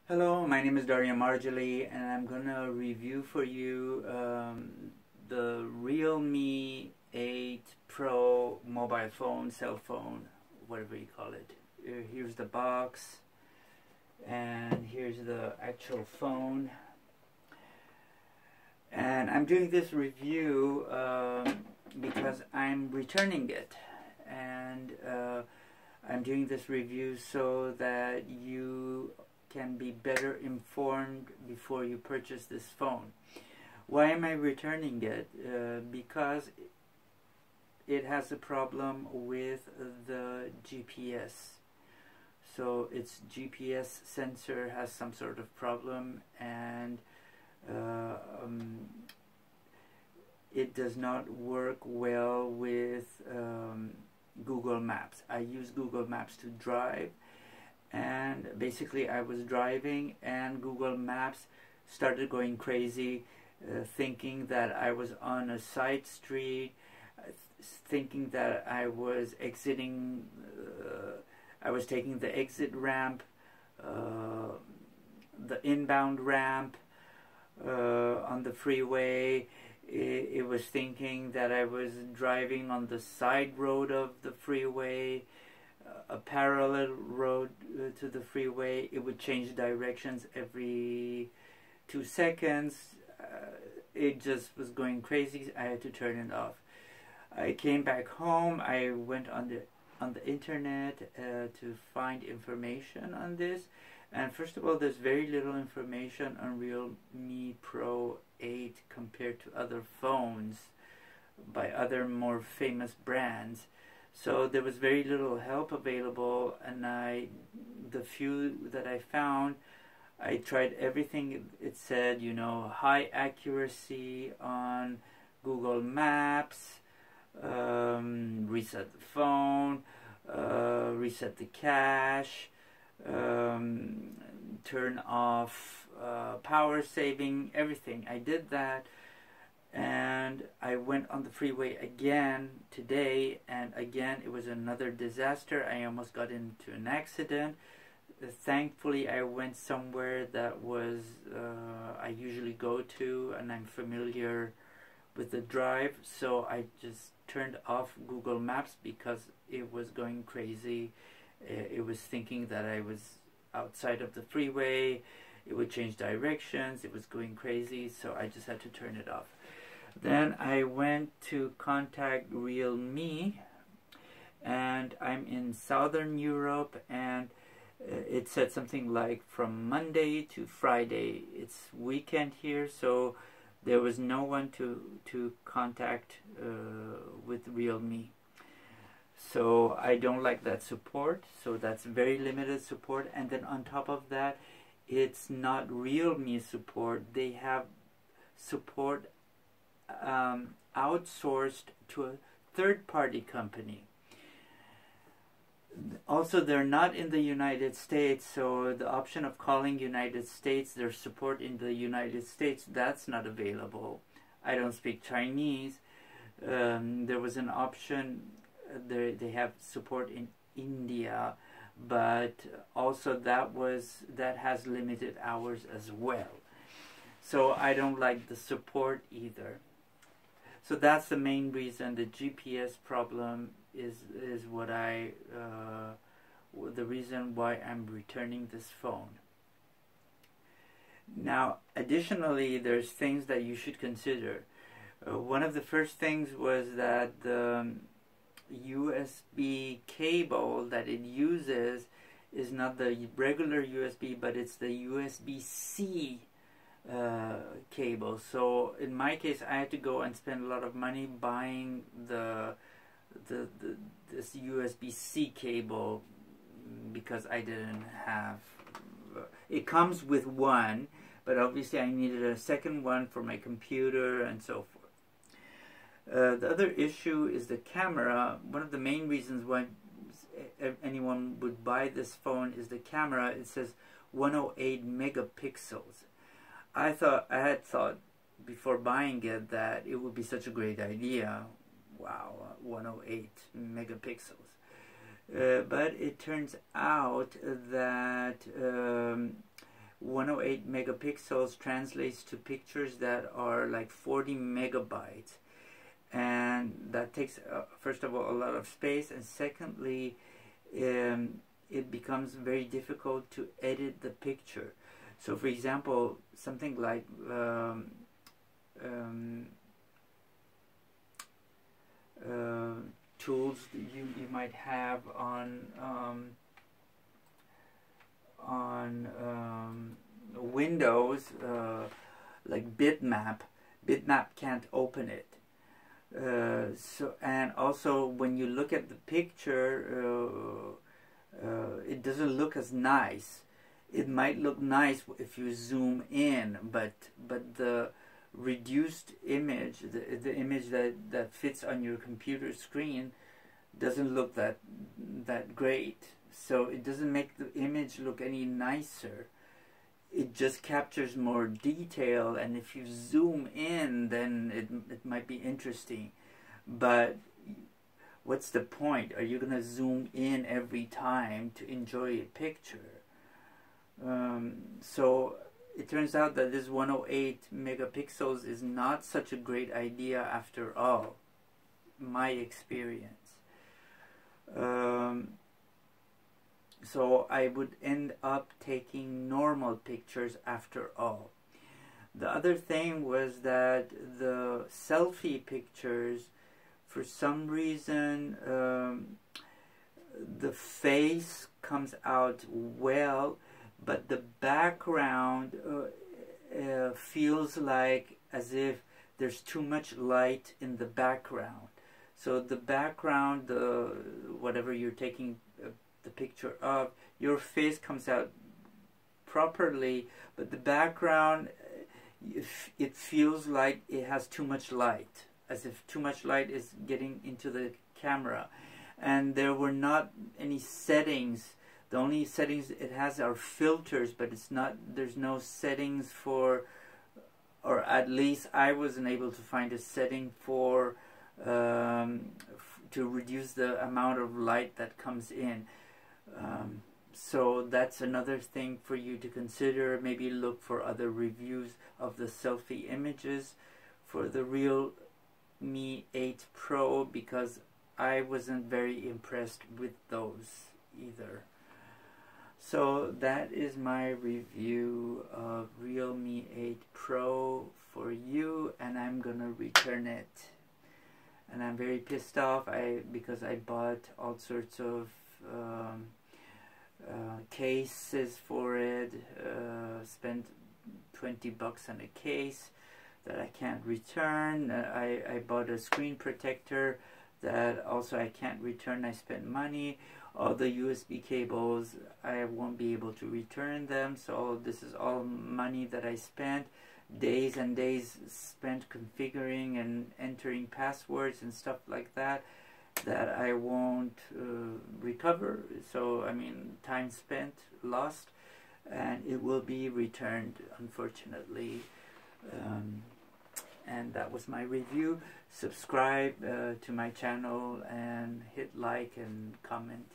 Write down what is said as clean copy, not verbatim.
Hello, my name is Daria Marjali, and I'm gonna review for you the Realme 8 Pro mobile phone, cell phone, whatever you call it. Here's the box, and here's the actual phone. And I'm doing this review because I'm returning it, and I'm doing this review so that you can be better informed before you purchase this phone. Why am I returning it? Because it has a problem with the GPS. So its GPS sensor has some sort of problem, and it does not work well with Google Maps. I use Google Maps to drive, and basically I was driving and Google Maps started going crazy, thinking that I was on a side street, thinking that I was exiting, I was taking the exit ramp, the inbound ramp on the freeway. It was thinking that I was driving on the side road of the freeway, a parallel road to the freeway. It would change directions every 2 seconds. It just was going crazy. I had to turn it off. I came back home. I went on the internet to find information on this. And first of all, there's very little information on Realme Pro 8 compared to other phones by other more famous brands. So there was very little help available, and the few that I found, I tried everything. It said, you know, high accuracy on Google Maps, reset the phone, reset the cache, turn off power saving, everything. I did that. And I went on the freeway again today, and again it was another disaster. I almost got into an accident. Thankfully I went somewhere that was I usually go to, and I'm familiar with the drive, so I just turned off Google Maps because it was going crazy. It was thinking that I was outside of the freeway. It would change directions. It was going crazy, so I just had to turn it off. Then I went to contact Realme, and I'm in Southern Europe, and it said something like from Monday to Friday. It's weekend here, so there was no one to contact with Realme. So I don't like that support, so that's very limited support. And then on top of that, it's not Realme support. They have support outsourced to a third-party company. Also, they're not in the United States, so the option of calling United States, their support in the United States, that's not available. I don't speak Chinese. There was an option, they have support in India, but also that has limited hours as well. So I don't like the support either. So that's the main reason. The GPS problem is what the reason why I'm returning this phone. Now, additionally, there's things that you should consider. One of the first things was that the USB cable that it uses is not the regular USB, but it's the USB-C cable. So in my case, I had to go and spend a lot of money buying this USB-C cable because I didn't have it. Comes with one, but obviously I needed a second one for my computer and so forth. The other issue is the camera. One of the main reasons why anyone would buy this phone is the camera. It says 108 megapixels. I had thought before buying it that it would be such a great idea. Wow, 108 megapixels. But it turns out that 108 megapixels translates to pictures that are like 40 megabytes, and that takes first of all a lot of space, and secondly it becomes very difficult to edit the picture. So for example, something like tools you might have on Windows, like bitmap can't open it. So, and also when you look at the picture, it doesn't look as nice. It might look nice if you zoom in, but the reduced image, the image that fits on your computer screen, doesn't look that great. So it doesn't make the image look any nicer. It just captures more detail, and if you zoom in, then it might be interesting. But what's the point? Are you gonna zoom in every time to enjoy a picture? So it turns out that this 108 megapixels is not such a great idea after all, my experience. So I would end up taking normal pictures after all. The other thing was that the selfie pictures, for some reason, the face comes out well, but the background feels like as if there's too much light in the background. So the background, whatever you're taking the picture of, your face comes out properly, but the background, it feels like it has too much light, as if too much light is getting into the camera. And there were not any settings. The only settings it has are filters, but there's no settings for, or at least I wasn't able to find a setting for to reduce the amount of light that comes in. So that's another thing for you to consider. Maybe look for other reviews of the selfie images for the Realme 8 Pro, because I wasn't very impressed with those either. So that is my review of Realme 8 Pro for you, and I'm gonna return it. And I'm very pissed off because I bought all sorts of cases for it, spent $20 on a case that I can't return. I bought a screen protector that also I can't return. I spent money. All the USB cables, I won't be able to return them. So this is all money that I spent, days and days spent configuring and entering passwords and stuff like that I won't recover. So I mean, time spent, lost, and it will be returned, unfortunately. And that was my review. Subscribe to my channel and hit like and comment